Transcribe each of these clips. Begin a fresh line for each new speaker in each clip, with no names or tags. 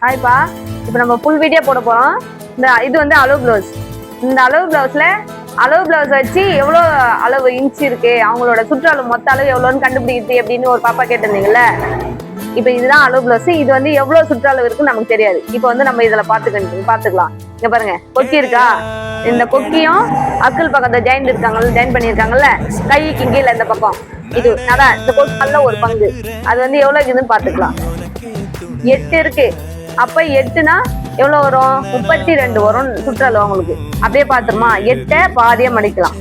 ஹாய்ப்பா, இப்போ நம்ம full video போட போகிறோம். இது வந்து அளவு ப்ளவுஸ். இந்த அளவு ப்ளவுஸில் அளவு ப்ளவுஸ் வச்சு எவ்வளோ அளவு இன்ச்சு இருக்கு, அவங்களோட சுற்றளவு மொத்த அளவு எவ்வளோன்னு கண்டுபிடிக்குது அப்படின்னு ஒரு பாப்பா கேட்டிருந்தீங்கல்ல. இப்போ இதுதான் அளவு ப்ளவுஸ். இது வந்து எவ்வளோ சுற்றளவு இருக்குன்னு நமக்கு தெரியாது. இப்போ வந்து நம்ம இதில் பார்த்துக்கலாம். இங்கே பாருங்க, கொக்கி இருக்கா? இந்த கொக்கியும் அக்குள் பக்கத்தை ஜாயின் பண்ணியிருக்காங்கல்ல, கைக்கு கீழே இந்த பக்கம் இது அதான் இந்த கொக்கல்ல ஒரு பங்கு. அது வந்து எவ்வளோ இருக்குதுன்னு பார்த்துக்கலாம். 8 இருக்கு. அப்ப 8னா எவ்வளவு வரும்? 32 வரும் சுற்றளவு அவங்களுக்கு. அப்படியே பாத்துருமா? 8 பாதியா மடிக்கலாம்.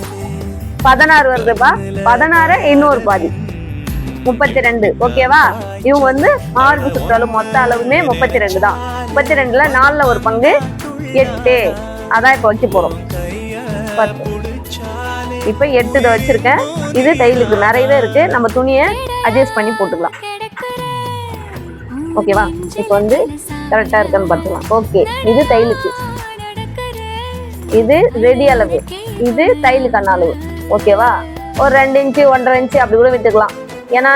16 வருதுப்பா. 16 இன்னொரு பாதி 32. ஓகேவா? இவங்க வந்து மார்பு சுற்றளவு மொத்த அளவுமே 32 தான். 32ல 4ல ஒரு பங்கு 8. அதான் இப்ப வச்சு போறோம். 10. இப்ப 8 வச்சிருக்கேன். இது தையலுக்கு நிறையவே இருக்கு. நம்ம துணியை அட்ஜஸ்ட் பண்ணி போட்டுக்கலாம். ஓகேவா? இப்போ வந்து கரெக்டா இருக்கான்னு பார்த்துக்கலாம். ஓகே, இது தையலுக்கு, இது ரெடி அளவு, இது தையலுக்கான அளவு. ஓகேவா? ஒரு 2 இன்ச்சு 1.5 இன்ச்சு அப்படி கூட விட்டுக்கலாம். ஏன்னா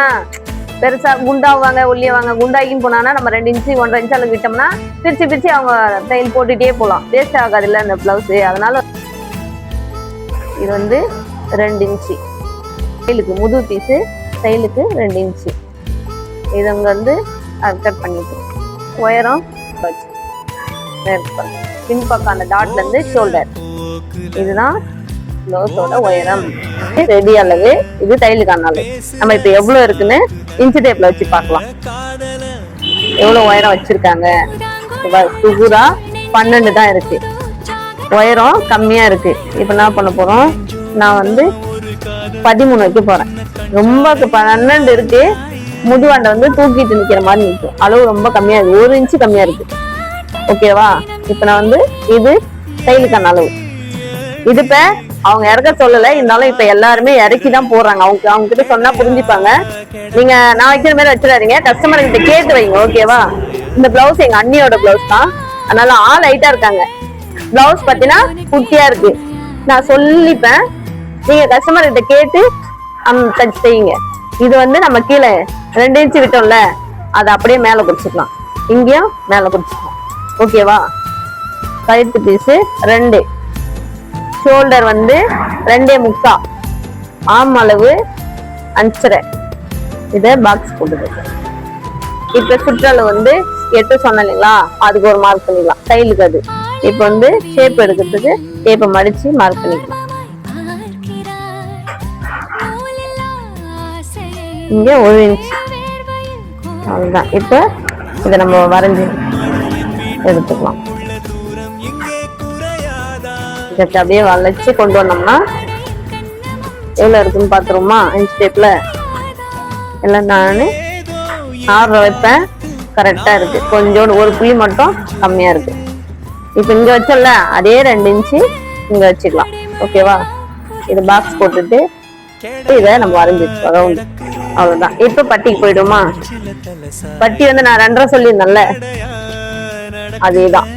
பெருசா குண்டாவாங்க ஒல்லியவாங்க. குண்டாகின்னு போனாங்கன்னா நம்ம 2 இன்ச்சு 1.5 இன்ச்சு அளவு விட்டோம்னா பிரிச்சு அவங்க தையல் போட்டுட்டே போகலாம். வேஸ்ட் ஆகாது இல்லை இந்த பிளவுஸ். அதனால இது வந்து 2 இன்ச்சு தையலுக்கு, முது பீஸு தையலுக்கு 2 இன்ச்சு. இது அங்கே வந்து கட் பண்ணிட்டு உயரம் வச்சு பின்பக்கம் அந்த டாட்ல இருந்து ஷோல்டர். இதுதான் ப்ளவுஸோட உயரம். ரெடி அளவு, இது தையலுக்கான அளவு. நம்ம இப்ப எவ்வளவு இருக்குன்னு இன்ச்சு டேப்ல வச்சு பார்க்கலாம். எவ்வளவு உயரம் வச்சிருக்காங்க? சுகுரா 12 தான் இருக்கு. உயரம் கம்மியா இருக்கு. இப்ப என்ன பண்ண போறோம்? நான் வந்து 13 வைக்க போறேன். ரொம்ப 12 இருக்கு. முதுவாண்டை வந்து தூக்கிட்டு நிக்கிற மாதிரி நிற்கும். அளவு ரொம்ப கம்மியா இருக்கு. 1 இன்ச்சு கம்மியா இருக்கு. ஓகேவா? இப்ப நான் வந்து இது தையலுக்கான அளவு. இது இப்ப அவங்க இறக்க சொல்லல, இருந்தாலும் இப்ப எல்லாருமே இறக்கிதான் போடுறாங்க. அவங்க கிட்ட சொன்னா புரிஞ்சுப்பாங்க. நீங்க நான் வைக்கிற மாதிரி வச்சிடாதீங்க, கஸ்டமர் கிட்ட கேட்டு வைங்க. ஓகேவா? இந்த பிளவுஸ் எங்க அண்ணியோட பிளவுஸ் தான். அதனால ஆள் ஹைட்டா இருக்காங்க. பிளவுஸ் பாத்தீங்கன்னா குட்டியா இருக்கு. நான் சொல்லிப்பேன், நீங்க கஸ்டமர் கிட்ட கேட்டு தச்சு செய்யுங்க. இது வந்து நம்ம கீழே 2 இன்ச்சு விட்டோம்ல, அதை அப்படியே மேல குறிச்சிக்கலாம். இங்கேயும் மேல குறிச்சிக்கலாம். ஓகேவா? கழுத்து பீஸு 2, ஷோல்டர் வந்து 2.25, ஆம் அளவு 5.5. இதை பாக்ஸ் போட்டுருக்கு. இப்ப சுற்றளவு வந்து 8 சொன்னேன் இல்லைங்களா, அதுக்கு ஒரு மார்க் பண்ணிக்கலாம். தையலுக்கு அது. இப்ப வந்து ஷேப் எடுக்கிறதுக்கு டேப்பை மடிச்சு மார்க் பண்ணிக்கலாம். இங்க 1 இன்ச். அவ்வளவுதான். இப்ப இதை நம்ம வரைஞ்சி எடுத்துக்கலாம். இதற்கு அப்படியே வளைச்சு கொண்டு வந்தோம்னா எவ்வளவு இருக்குன்னு பாத்துருமா? இன்ச் டேப்ல எல்லாம் நானு 6 வைப்பேன். கரெக்டா இருக்கு. கொஞ்சோண்டு ஒரு புள்ளி மட்டும் கம்மியா இருக்கு. இப்ப இங்க வச்சோம்ல, அதே 2 இன்ச்சு இங்க வச்சுக்கலாம். ஓகேவா? இது பாக்ஸ் போட்டுட்டு இதை நம்ம வரைஞ்சிட்டு அவ்வளவுதான். இப்ப பட்டிக்கு போயிடுமா? பட்டி வந்து நான் 2.5 சொல்லியிருந்தேன்ல, அதேதான்.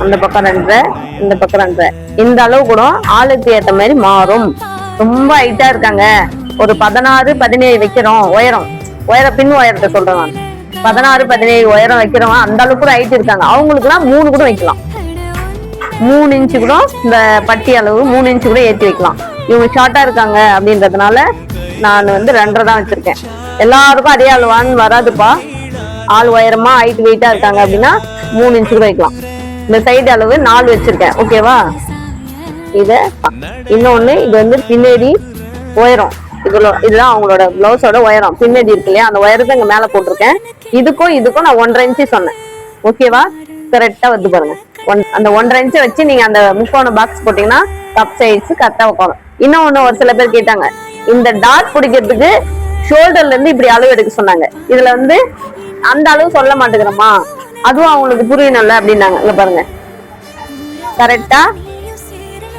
அந்த பக்கம் 2.5, இந்த பக்கம் 2.5. இந்த அளவு கூட ஆளுக்கு ஏற்ற மாதிரி மாறும். ரொம்ப ஹைட்டா இருக்காங்க, ஒரு 16 17 வைக்கிறோம். பின் உயரத்தை சொல்றேன் நான். 16 17 உயரம் வைக்கிறவங்க அந்த அளவுக்கு கூட ஹைட் இருக்காங்க. அவங்களுக்கு எல்லாம் 3 கூட வைக்கலாம். 3 இன்ச்சு கூட இந்த பட்டி அளவு 3 இன்ச்சு கூட ஏற்றி வைக்கலாம். இவங்க ஷார்ட்டா இருக்காங்க அப்படின்றதுனால நான் வந்து 2.5 தான் வச்சிருக்கேன். எல்லாருக்கும் அதே அளவான்னு வராதுப்பா. ஆள் உயரமா ஹைட் வெயிட்டா இருக்காங்க அப்படின்னா 3 இன்ச்சு கூட வைக்கலாம். இந்த சைடு அளவு 4 வச்சிருக்கேன். ஓகேவா? இத இன்னொன்னு, இது வந்து பின்னாடி உயரம். இதுதான் அவங்களோட பிளவுஸோட உயரம். பின்னாடி இருக்கு இல்லையா, அந்த உயரத்தை இங்க மேல போட்டிருக்கேன். இதுக்கும் நான் 1.5 இன்ச்சு சொன்னேன். ஓகேவா? கரெக்டா வந்து பாருங்க. அந்த 1.5 இன்ச்சு வச்சு நீங்க அந்த முக்கோண பாக்ஸ் போட்டீங்கன்னா கப் சைஸ் கரெக்டா உட்காரும். இன்னொன்னு, ஒரு சில பேர் கேட்டாங்க, இந்த டாட் பிடிக்கிறதுக்கு ஷோல்டர்ல இருந்து இப்படி அளவு எடுக்க சொன்னாங்க. இதுல வந்து அந்த அளவு சொல்ல மாட்டேங்கிறோமா, அதுவும் அவங்களுக்கு புரியணும்ல அப்படின்னாங்க. இங்க பாருங்க, கரெக்டா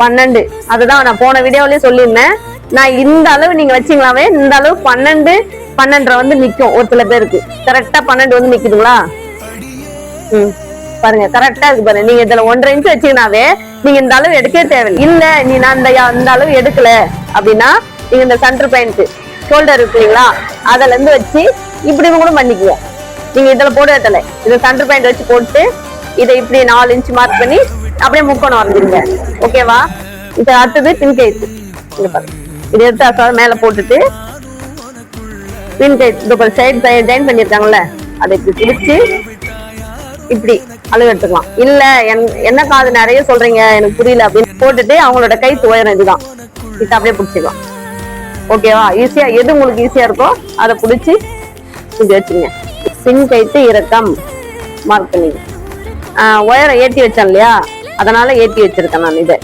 12. அதுதான் நான் போன வீடியோலயே சொல்லியிருந்தேன். நான் இந்த அளவு நீங்க வச்சீங்களாவே இந்த அளவு 12 12.5 வந்து நிக்கும். ஒரு சில பேருக்கு கரெக்டா 12 வந்து நிக்குதுங்களா? பாருங்க, கரெக்டா இருக்கு பாருங்க. நீங்க இதுல 1.5 இன்ச்சு வச்சீங்கன்னாவே நீங்க இந்த அளவு எடுக்கவே தேவையில்லை. இல்ல நீ நான் இந்த அளவு எடுக்கல அப்படின்னா நீங்க இந்த சென்டர் பாயிண்ட் ஷோல்டர் இருக்கு இல்லைங்களா, அதுல இருந்து வச்சு இப்படி கூட பண்ணிக்குவோம். நீங்க இதுல போட தேவை, இதை சென்டர் பாயிண்ட் வச்சு போட்டு இதை இப்படி 4 இன்ச் மார்க் பண்ணி அப்படியே முக்கோணம் வரைஞ்சிருங்க. ஓகேவா? இது அடுத்தது பின் கைத்து. இது எடுத்து அசாத மேல போட்டுட்டு பின் கைத்து இந்த சைடு ஜாயின் பண்ணிருக்காங்கல்ல, அதை இப்படி பிடிச்சு இப்படி அளவு எடுத்துக்கலாம். இல்ல என்ன காது நிறைய சொல்றீங்க எனக்கு புரியல அப்படின்னு போட்டுட்டு அவங்களோட கைத்து உயரம் இதுதான், இது அப்படியே பிடிச்சிக்கலாம். ஓகேவா? ஈஸியா எது உங்களுக்கு ஈஸியா இருக்கோ அதை பிடிச்சி இப்படி வச்சுங்க. பின் கைத்து இறக்கம் மார்க் பண்ணிங்க. உயரம் ஏற்றி வச்சேன் இல்லையா, அதனால ஏற்றி வச்சிருக்கேன் நான். இது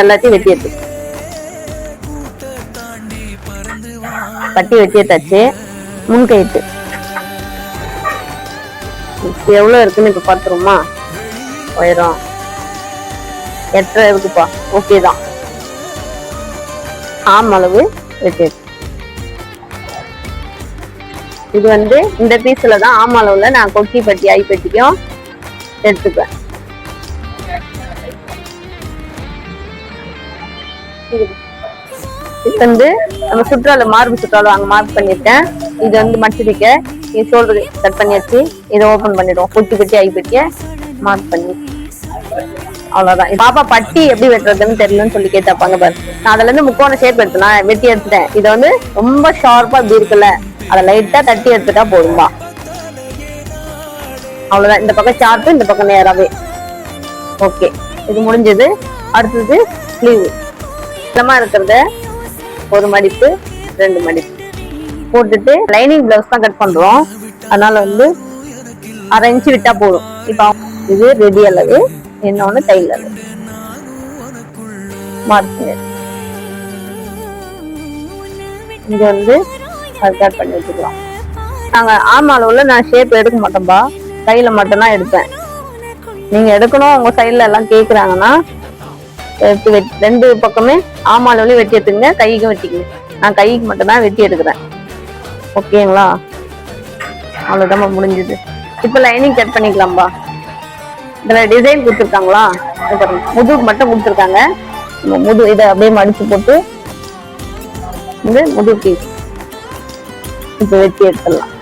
எல்லாத்தையும் வெட்டி எடுத்து பட்டி வெட்டி எடுத்தாச்சு. முன்கைத்து எவ்வளவு இருக்குன்னு இப்ப பாத்துருமா? உயரம் 8.5 இருக்குப்பா. ஓகே தான். ஆம் அளவு வெட்டி. இது வந்து இந்த பீஸ்ல தான் ஆம் அளவுல நான் கொக்கி பட்டி ஐ பட்டிக்கும் எடுத்துக்குவேன். இது வந்து நம்ம சுற்றால மார்பு சுற்றாலும் அங்க மார்க் பண்ணிருக்கேன். இது வந்து மடிச்சிருக்க இது ஷோல்டர் கட் பண்ணியாச்சு. இதை ஓபன் பண்ணிடுவோம். கொக்கி பட்டி ஐ பட்டிய மார்க் பண்ணி அவ்வளவுதான். பாப்பா பட்டி எப்படி வெட்டுறதுன்னு தெரியலன்னு சொல்லி கேட்டாப்பாங்க பாரு. நான் அதுல இருந்து முக்கோண ஷேப் எடுத்தேன், வெட்டி எடுத்துட்டேன். இதை வந்து ரொம்ப ஷார்ப்பா இப்படி இருக்குல்ல, அதை லைட்டா தட்டி எடுத்துட்டா போதும்பா. அவ்வளவுதான். இந்த பக்கம் சார்ட்டு, இந்த பக்கம் நேராவே. ஓகே, இது முடிஞ்சது. அடுத்தது ஸ்லீவ். சுத்தமா இருக்கிறத ஒரு மடிப்பு 2 மடிப்பு போட்டுட்டு லைனிங் பிளவுஸ் தான் கட் பண்றோம், அதனால வந்து 1/2 இன்ச் விட்டா போதும். இப்போ இது ரெடி அளவு, இன்னொன்னு தையல் அளவு மார்க். இங்க வந்து கட் பண்ணி வச்சுக்கலாம். நாங்க ஆம் அளவுல நான் ஷேப் எடுக்க மாட்டோம்பா, கையில மட்டும்தான் எடுப்பேன். நீங்க எடுக்கணும் உங்க சைட்ல எல்லாம் கேக்குறாங்கன்னா 2 பக்கமே ஆம் அளவுலயும் வெட்டி எடுத்துங்க, கைக்கும் வெட்டிக்குங்க. நான் கைக்கு மட்டும்தான் வெட்டி எடுக்கிறேன். ஓகேங்களா? அவ்வளவுதான் முடிஞ்சது. இப்ப லைனிங் கட் பண்ணிக்கலாம்பா. இதுல டிசைன் கொடுத்துருக்காங்களா, முதுகு மட்டும் கொடுத்துருக்காங்க. முது இதை அப்படியே மடிச்சு போட்டு இது முதுகு பீஸ் இப்ப வெட்டி எடுத்துடலாம்.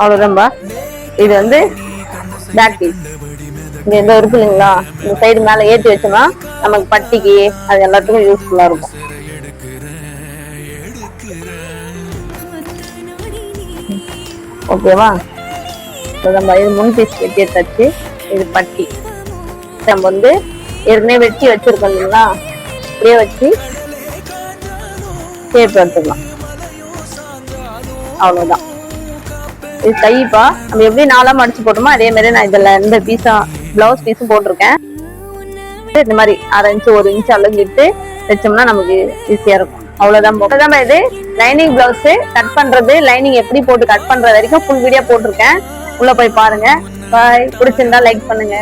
அவ்வளவுதான்பா. இது வந்து பேக் பீஸ். இங்க எந்த இருக்கு இல்லைங்களா, இந்த சைடு மேல ஏற்றி வச்சோம்னா நமக்கு பட்டிக்கு அது எல்லாத்துக்கும் யூஸ்ஃபுல்லா இருக்கும். ஓகேவா? இது முன் பீஸ் வெட்டி எடுத்தாச்சு. இது பட்டி நம்ம வந்து ஏற்கனவே வெட்டி வச்சிருக்கோம் இல்லைங்களா, இப்படியே வச்சு ஷேப் எடுத்துக்கலாம். அவ்வளவுதான். இது கைப்பா. நம்ம எப்படி 4ஆ மடிச்சு போட்டோமோ அதே மாதிரி நான் இதுல இந்த பீஸா பிளவுஸ் பீஸும் போட்டிருக்கேன். இந்த மாதிரி 1/2 இன்ச் 1 இன்ச் அளந்துட்டு வச்சோம்னா நமக்கு ஈஸியா இருக்கும். அவ்வளவுதான். இது லைனிங் பிளவுஸ் கட் பண்றது, லைனிங் எப்படி போட்டு கட் பண்றது வரைக்கும் ஃபுல் வீடியோ போட்டிருக்கேன். உள்ள போய் பாருங்க. பாய். பிடிச்சிருந்தா லைக் பண்ணுங்க.